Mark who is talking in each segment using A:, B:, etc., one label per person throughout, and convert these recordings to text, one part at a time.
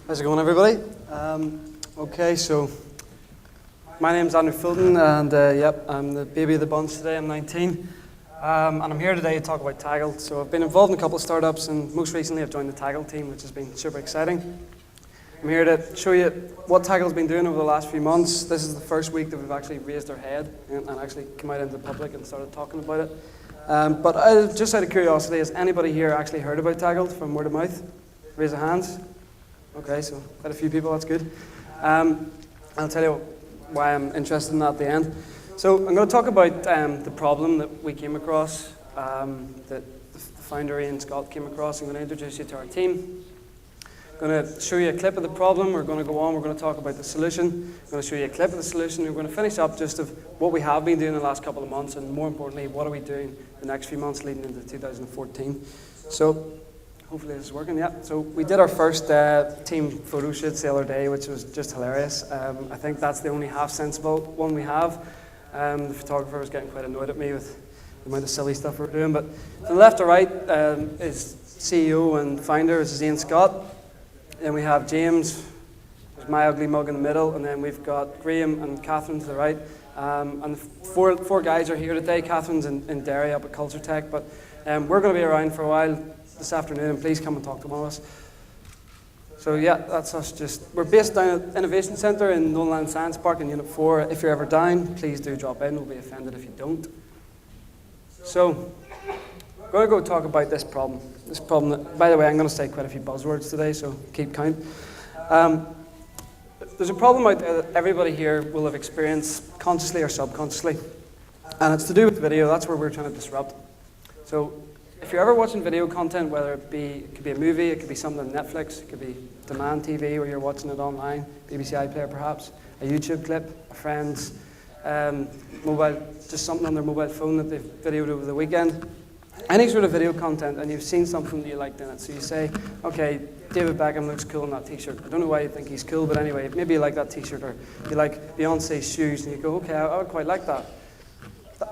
A: How's it going, everybody? Okay, so my name's Fulton, and yep, I'm the baby of the bunch today. I'm 19, and I'm here today to talk about Taggled. So I've been involved in a couple of startups, and most recently I've joined the Taggled team, which has been super exciting. I'm here to show you what Taggled's been doing over the last few months. This is the first week that we've actually raised our head and actually come out into the public and started talking about it. But just out of curiosity, has anybody here actually heard about Taggled from word of mouth? Raise your hands. Okay, so quite a few people, that's good. I'll tell you why I'm interested in that at the end. So I'm going to talk about the problem that we came across, that the founder Ian Scott came across. I'm going to introduce you to our team. I'm going to show you a clip of the problem. We're going to go on. We're going to talk about the solution. I'm going to show you a clip of the solution. We're going to finish up just of what we have been doing the last couple of months, and more importantly, what are we doing the next few months leading into 2014. So hopefully this is working, yeah. So we did our first team photo shoots the other day, which was just hilarious. I think that's the only half-sensible one we have. The photographer was getting quite annoyed at me with the amount of silly stuff we're doing. But to the left or right is CEO and founder, this is Ian Scott. Then we have James, there's my ugly mug in the middle, and then we've got Graham and Catherine to the right. And four guys are here today. Catherine's in Derry up at Culture Tech, but we're going to be around for a while this afternoon, and please come and talk to one of us. So yeah, that's us. We're based down at Innovation Centre in Nolan Science Park in Unit 4. If you're ever down, please do drop in. We'll be offended if you don't. So I'm going to go talk about this problem. This problem that, by the way, I'm going to say quite a few buzzwords today, so keep count. There's a problem out there that everybody here will have experienced consciously or subconsciously, and it's to do with video. That's where we're trying to disrupt. So if you're ever watching video content, whether it could be a movie, it could be something on Netflix, it could be demand TV where you're watching it online, BBC iPlayer perhaps, a YouTube clip, a friend's mobile, just something on their mobile phone that they've videoed over the weekend. Any sort of video content, and you've seen something that you liked in it. So you say, okay, David Beckham looks cool in that t-shirt. I don't know why you think he's cool, but anyway, maybe you like that t-shirt, or you like Beyonce's shoes, and you go, okay, I would quite like that.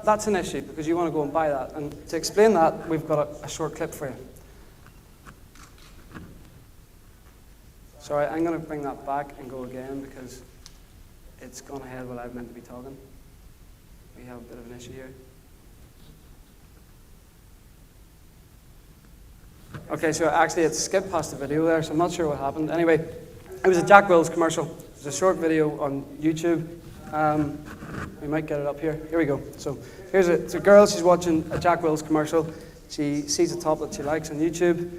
A: That's an issue, because you want to go and buy that. And to explain that, we've got a short clip for you. Sorry, I'm going to bring that back and go again, because it's gone ahead while I've meant to be talking. We have a bit of an issue here. Okay, so actually it skipped past the video there, so I'm not sure what happened. Anyway, it was a Jack Wills commercial. It was a short video on YouTube. We might get it up here. Here we go. So here's it's a girl, she's watching a Jack Wills commercial. She sees a top that she likes on YouTube.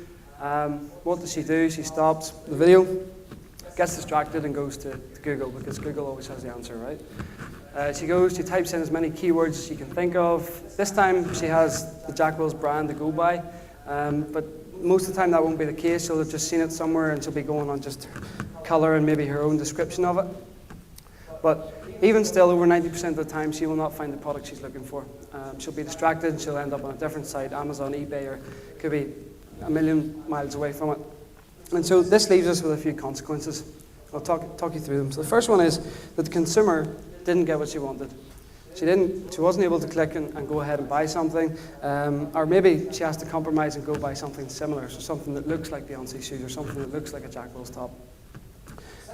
A: What does she do? She stops the video, gets distracted, and goes to Google, because Google always has the answer, right? She types in as many keywords as she can think of. This time she has the Jack Wills brand to go by, but most of the time that won't be the case. She'll have just seen it somewhere, and she'll be going on just colour and maybe her own description of it. But even still, over 90% of the time, she will not find the product she's looking for. She'll be distracted, and she'll end up on a different site, Amazon, eBay, or could be a million miles away from it. And so this leaves us with a few consequences. I'll talk you through them. So the first one is that the consumer didn't get what she wanted. She wasn't able to click and go ahead and buy something, or maybe she has to compromise and go buy something similar, so something that looks like Beyonce's shoes, or something that looks like a Jack Wills top.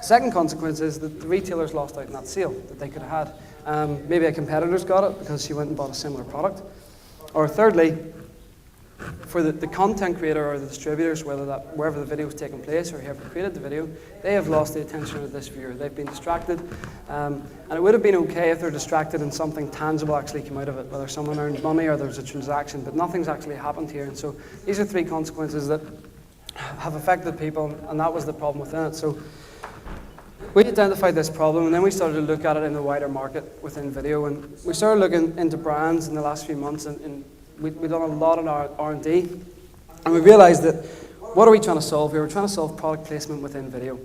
A: Second consequence is that the retailers lost out on that sale that they could have had. Maybe a competitor's got it because she went and bought a similar product. Or thirdly, for the content creator or the distributors, wherever the video is taking place or whoever created the video, they have lost the attention of this viewer. They've been distracted. And it would have been okay if they're distracted and something tangible actually came out of it, whether someone earned money or there's a transaction, but nothing's actually happened here. And so these are three consequences that have affected people, and that was the problem within it. So we identified this problem, and then we started to look at it in the wider market within video, and we started looking into brands in the last few months, and we've done a lot on our R&D, and we realized that what are we trying to solve here? We're trying to solve product placement within video.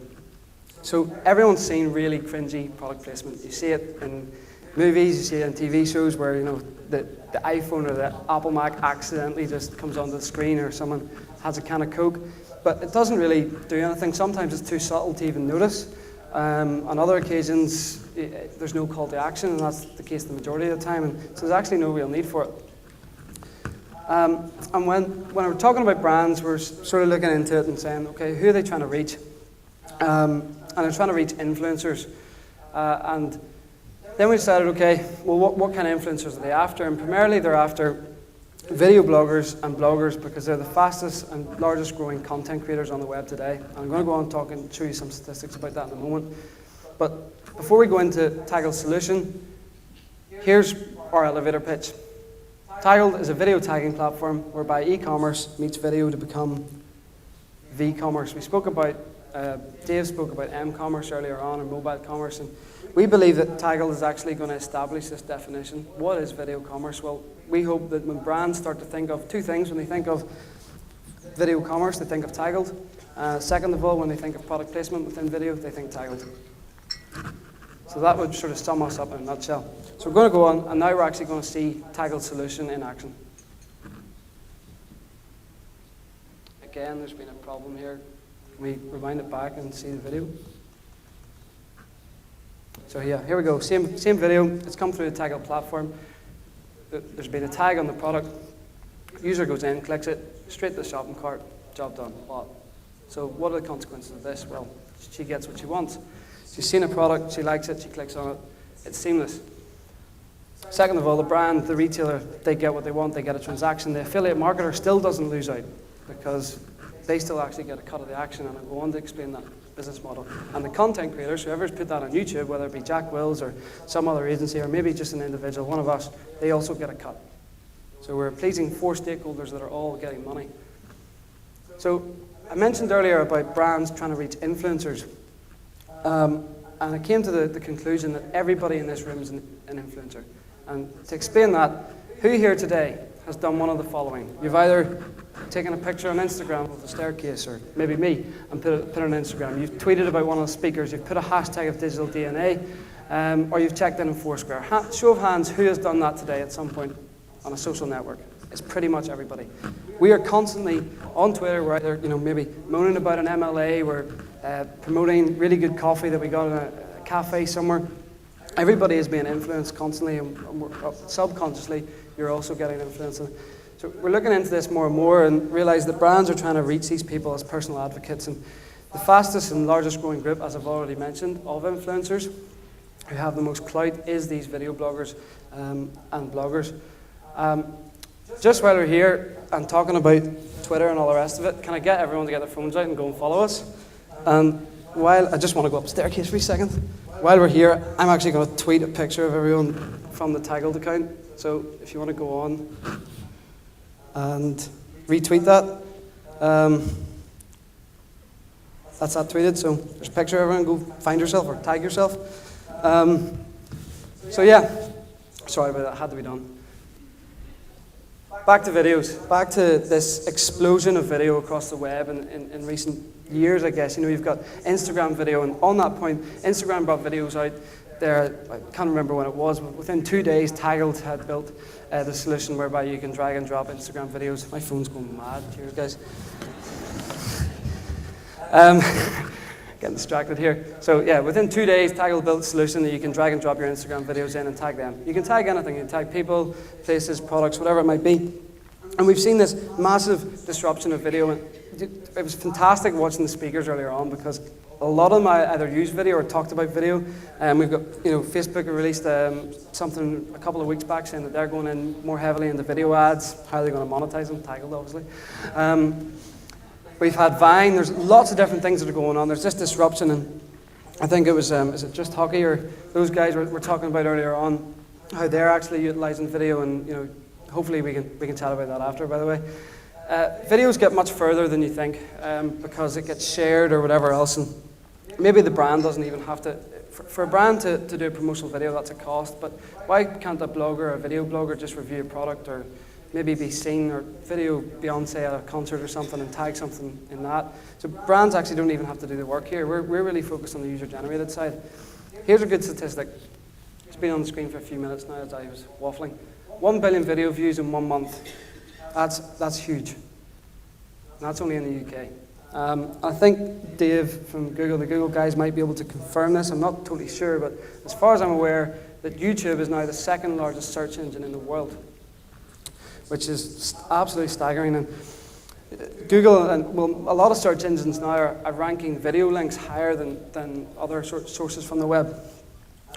A: So everyone's seen really cringy product placement. You see it in movies, you see it in TV shows where the iPhone or the Apple Mac accidentally just comes onto the screen, or someone has a can of Coke, but it doesn't really do anything. Sometimes it's too subtle to even notice. On other occasions, there's no call to action, and that's the case the majority of the time, and so there's actually no real need for it. And when we're talking about brands, we're sort of looking into it and saying, okay, who are they trying to reach? And they're trying to reach influencers. And then we decided, okay, well, what kind of influencers are they after? And primarily they're after video bloggers and bloggers because they're the fastest and largest growing content creators on the web today. And I'm going to go on talking and show you some statistics about that in a moment. But before we go into Taggled's solution, here's our elevator pitch. Taggled is a video tagging platform whereby e-commerce meets video to become v-commerce. We spoke about, Dave spoke about m-commerce earlier on, or mobile commerce, and we believe that Taggled is actually going to establish this definition. What is video commerce? Well, we hope that when brands start to think of two things, when they think of video commerce, they think of Taggled. Second of all, when they think of product placement within video, they think Taggled. So that would sort of sum us up in a nutshell. So we're going to go on, and now we're actually going to see Taggled's solution in action. Again, there's been a problem here. Can we rewind it back and see the video? So yeah, here we go. Same video. It's come through the Taggled platform. There's been a tag on the product. User goes in, clicks it, straight to the shopping cart. Job done. Bought. So what are the consequences of this? Well, she gets what she wants. She's seen a product, she likes it, she clicks on it. It's seamless. Second of all, the brand, the retailer, they get what they want, they get a transaction. The affiliate marketer still doesn't lose out because they still actually get a cut of the action, and I'll go on to explain that business model. And the content creators, whoever's put that on YouTube, whether it be Jack Wills or some other agency or maybe just an individual, one of us, they also get a cut. So we're pleasing 4 stakeholders that are all getting money. So I mentioned earlier about brands trying to reach influencers. And I came to the conclusion that everybody in this room is an influencer. And to explain that, who here today has done one of the following? You've either taken a picture on Instagram of the staircase, or maybe me, and put it on Instagram. You've tweeted about one of the speakers. You've put a hashtag of digital DNA, or you've checked in Foursquare. Show of hands, who has done that today at some point on a social network? It's pretty much everybody. We are constantly on Twitter. We're either, maybe moaning about an MLA. We're promoting really good coffee that we got in a cafe somewhere. Everybody is being influenced constantly, and subconsciously, you're also getting influenced. So we're looking into this more and more, and realize that brands are trying to reach these people as personal advocates. And the fastest and largest growing group, as I've already mentioned, of influencers who have the most clout is these video bloggers and bloggers. Just while we're here and talking about Twitter and all the rest of it, can I get everyone to get their phones out and go and follow us? And while I just want to go up the staircase for a second. While we're here, I'm actually going to tweet a picture of everyone from the Taggled account. So if you want to go on and retweet that, that's that tweeted. So there's a picture of everyone. Go find yourself or tag yourself. So yeah, sorry about that. Had to be done. Back to videos. Back to this explosion of video across the web in recent years, I guess. You've got Instagram video, and on that point, Instagram brought videos out there. I can't remember when it was, but within 2 days, Taggled had built the solution whereby you can drag and drop Instagram videos. My phone's going mad here, guys. Getting distracted here. So yeah, within 2 days, Taggled built a solution that you can drag and drop your Instagram videos in and tag them. You can tag anything. You can tag people, places, products, whatever it might be. And we've seen this massive disruption of video. And it was fantastic watching the speakers earlier on, because a lot of them either used video or talked about video. And we've got, Facebook released something a couple of weeks back saying that they're going in more heavily into video ads. How are they going to monetize them? Taggled, obviously. We've had Vine. There's lots of different things that are going on. There's this disruption, and I think it was, is it Just Hockey, or those guys were talking about earlier on how they're actually utilizing video, and hopefully we can chat about that after, by the way. Videos get much further than you think, because it gets shared or whatever else, and maybe the brand doesn't even have to. For a brand to do a promotional video, that's a cost, but why can't a blogger or a video blogger just review a product, or maybe be seen, or video Beyonce at a concert or something and tag something in that? So brands actually don't even have to do the work here. We're really focused on the user-generated side. Here's a good statistic. It's been on the screen for a few minutes now as I was waffling. 1 billion video views in 1 month. That's huge. And that's only in the UK. I think Dave from Google, the Google guys, might be able to confirm this. I'm not totally sure, but as far as I'm aware, that YouTube is now the second largest search engine in the world. which is absolutely staggering. And Google and a lot of search engines now are ranking video links higher than other sources from the web.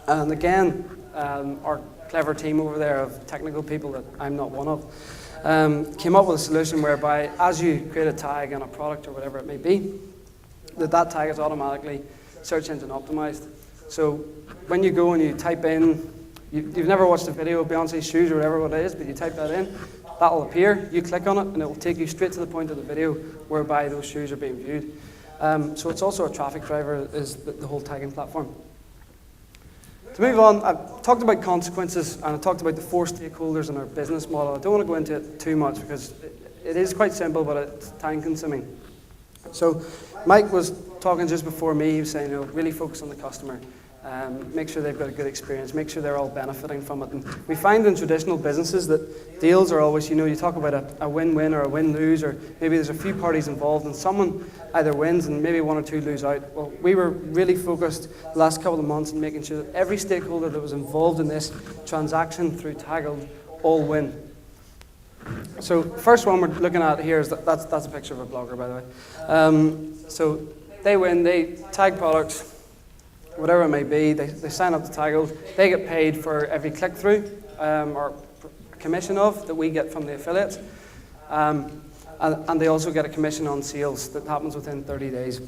A: And again, our clever team over there of technical people that I'm not one of, came up with a solution whereby as you create a tag on a product or whatever it may be, that tag is automatically search engine optimized. So when you go and you type in, you've never watched a video of Beyonce's shoes or whatever it is, but you type that in, that'll appear, you click on it, and it will take you straight to the point of the video whereby those shoes are being viewed. So it's also a traffic driver, is the whole tagging platform. To move on, I've talked about consequences, and I talked about the 4 stakeholders in our business model. I don't want to go into it too much because it is quite simple, but it's time consuming. So Mike was talking just before me. He was saying, really focus on the customer. Make sure they've got a good experience, make sure they're all benefiting from it. And we find in traditional businesses that deals are always, you talk about a win-win or a win-lose, or maybe there's a few parties involved and someone either wins and maybe 1 or 2 lose out. Well, we were really focused the last couple of months on making sure that every stakeholder that was involved in this transaction through Taggled all win. So first one we're looking at here is that's a picture of a blogger, by the way. So they win, they tag products, whatever it may be, they sign up to Taggled, they get paid for every click-through or commission that we get from the affiliates, and they also get a commission on sales that happens within 30 days.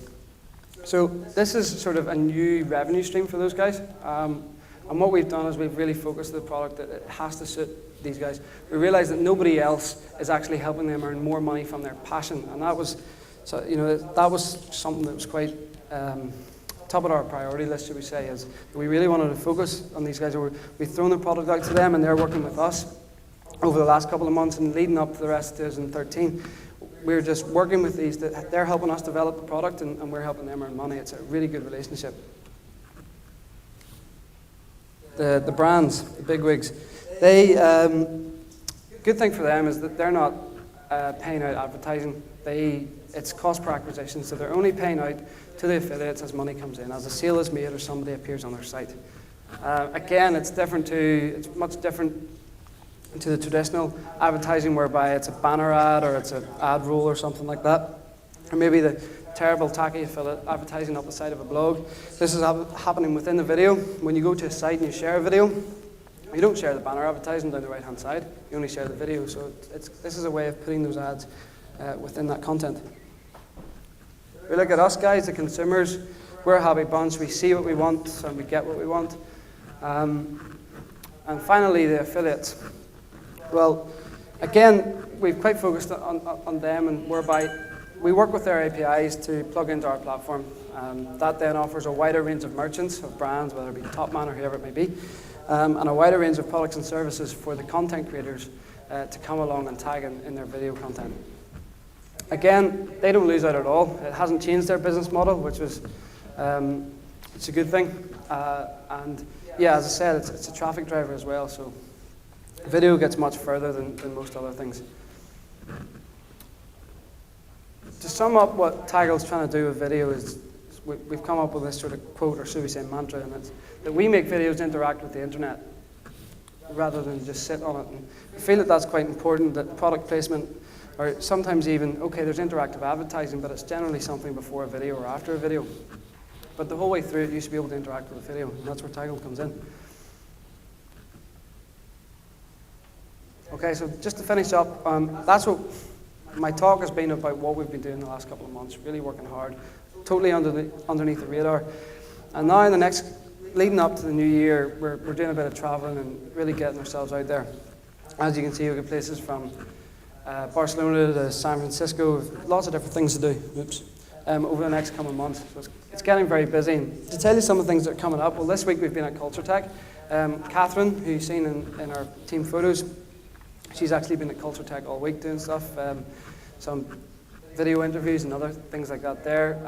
A: So this is sort of a new revenue stream for those guys, and what we've done is we've really focused the product that it has to suit these guys. We realized that nobody else is actually helping them earn more money from their passion, and that was something that was quite top of our priority list, should we say, is we really wanted to focus on these guys. We've thrown the product out to them and they're working with us over the last couple of months and leading up to the rest of 2013. We're just working with these, they're helping us develop the product and we're helping them earn money. It's a really good relationship. The brands, the bigwigs, good thing for them is that they're not paying out advertising. It's cost per acquisition, so they're only paying out to the affiliates as money comes in, as a sale is made or somebody appears on their site. Again, it's much different to the traditional advertising whereby it's a banner ad or it's an ad roll or something like that, or maybe the terrible tacky affiliate advertising up the side of a blog. This is happening within the video. When you go to a site and you share a video, you don't share the banner advertising down the right hand side, you only share the video. So this is a way of putting those ads within that content. We look at us guys, the consumers, we're a happy bunch, we see what we want and we get what we want. And finally, the affiliates. Well, again, we've quite focused on them, and whereby we work with their APIs to plug into our platform. That then offers a wider range of merchants, of brands, whether it be Topman or whoever it may be, and a wider range of products and services for the content creators to come along and tag in their video content. Again, they don't lose out at all. It hasn't changed their business model, which was it's a good thing. And yeah, as I said, it's a traffic driver as well. So video gets much further than most other things. To sum up what Taggled's trying to do with video is we've come up with this sort of quote, or should we say mantra, and it's that we make videos interact with the internet rather than just sit on it. And I feel that that's quite important, that product placement, or sometimes even, okay, there's interactive advertising, but it's generally something before a video or after a video. But the whole way through it, you should be able to interact with the video, and that's where Taggled comes in. Okay, so just to finish up, that's what my talk has been about, what we've been doing the last couple of months, really working hard, totally underneath the radar. And now in the next, leading up to the new year, we're doing a bit of traveling and really getting ourselves out there. As you can see, we've got places from Barcelona to San Francisco, lots of different things to do. Oops. Over the next coming months. So it's getting very busy. And to tell you some of the things that are coming up, well, this week we've been at Culture Tech. Catherine, who you've seen in our team photos, she's actually been at Culture Tech all week doing stuff, some video interviews and other things like that there.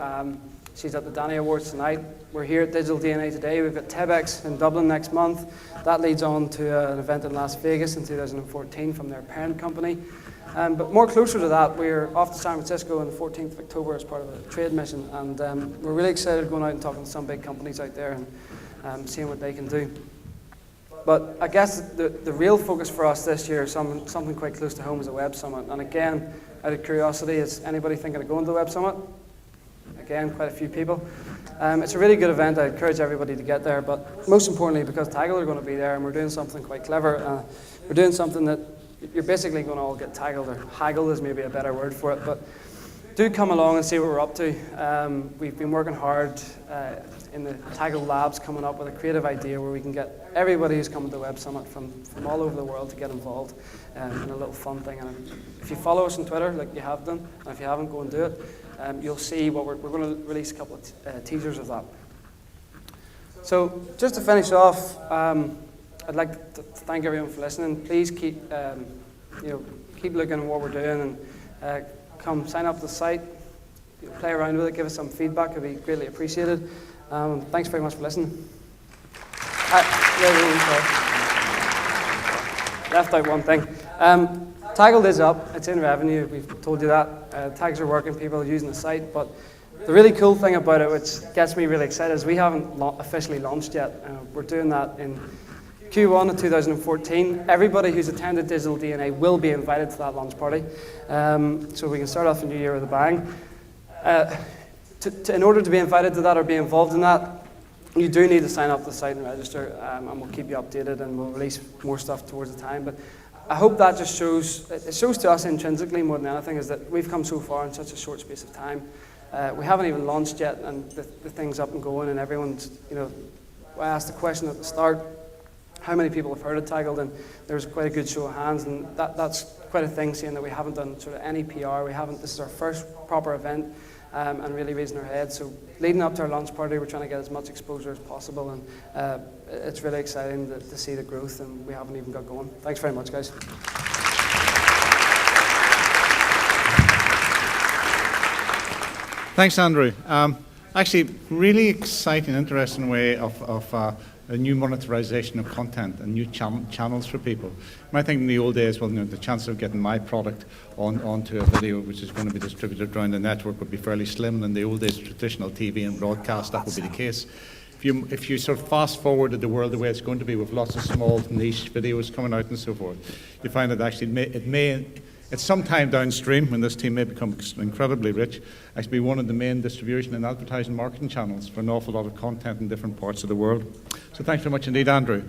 A: She's at the Danny Awards tonight. We're here at Digital DNA today. We've got TEBx in Dublin next month. That leads on to an event in Las Vegas in 2014 from their parent company. But more closer to that, we're off to San Francisco on the 14th of October as part of a trade mission, and we're really excited going out and talking to some big companies out there and seeing what they can do. But I guess the real focus for us this year is something quite close to home, is a web summit. And again, out of curiosity, is anybody thinking of going to the web summit? Again, quite a few people. It's a really good event. I encourage everybody to get there, but most importantly, because Taggled are going to be there, and we're doing something quite clever. We're doing something that you're basically going to all get taggled, or haggled is maybe a better word for it, but do come along and see what we're up to. We've been working hard in the Taggled labs, coming up with a creative idea where we can get everybody who's coming to the Web Summit from all over the world to get involved in a little fun thing. And if you follow us on Twitter, like you have done, and if you haven't, go and do it, you'll see what we're going to release a couple of teasers of that. So just to finish off, I'd like to thank everyone for listening. Please keep looking at what we're doing, and come sign up to the site, play around with it, give us some feedback. It'd be greatly appreciated. Thanks very much for listening. Left out one thing. Taggled is up. It's in revenue. We've told you that. Tags are working. People are using the site. But the really cool thing about it, which gets me really excited, is we haven't officially launched yet. We're doing that in Q1 of 2014. Everybody who's attended Digital DNA will be invited to that launch party. So we can start off the new year with a bang. In order to be invited to that or be involved in that, you do need to sign up to the site and register, and we'll keep you updated, and we'll release more stuff towards the time. But I hope that just shows to us intrinsically more than anything, is that we've come so far in such a short space of time. We haven't even launched yet, and the thing's up and going, and everyone's, I asked the question at the start, how many people have heard of Taggled, and there's quite a good show of hands, and that's quite a thing, seeing that we haven't done sort of any PR. This is our first proper event, and really raising our heads. So leading up to our launch party, we're trying to get as much exposure as possible, and it's really exciting to see the growth, and we haven't even got going. Thanks very much, guys.
B: Thanks, Andrew. Actually, really exciting, interesting way of a new monetization of content and new channels for people. I think in the old days, well, the chance of getting my product onto a video which is going to be distributed around the network would be fairly slim. In the old days, traditional TV and broadcast, that would be the case. If you sort of fast forwarded the world the way it's going to be, with lots of small niche videos coming out and so forth, you find that actually it's sometime downstream, when this team may become incredibly rich, actually be one of the main distribution and advertising marketing channels for an awful lot of content in different parts of the world. So thanks very much indeed, Andrew.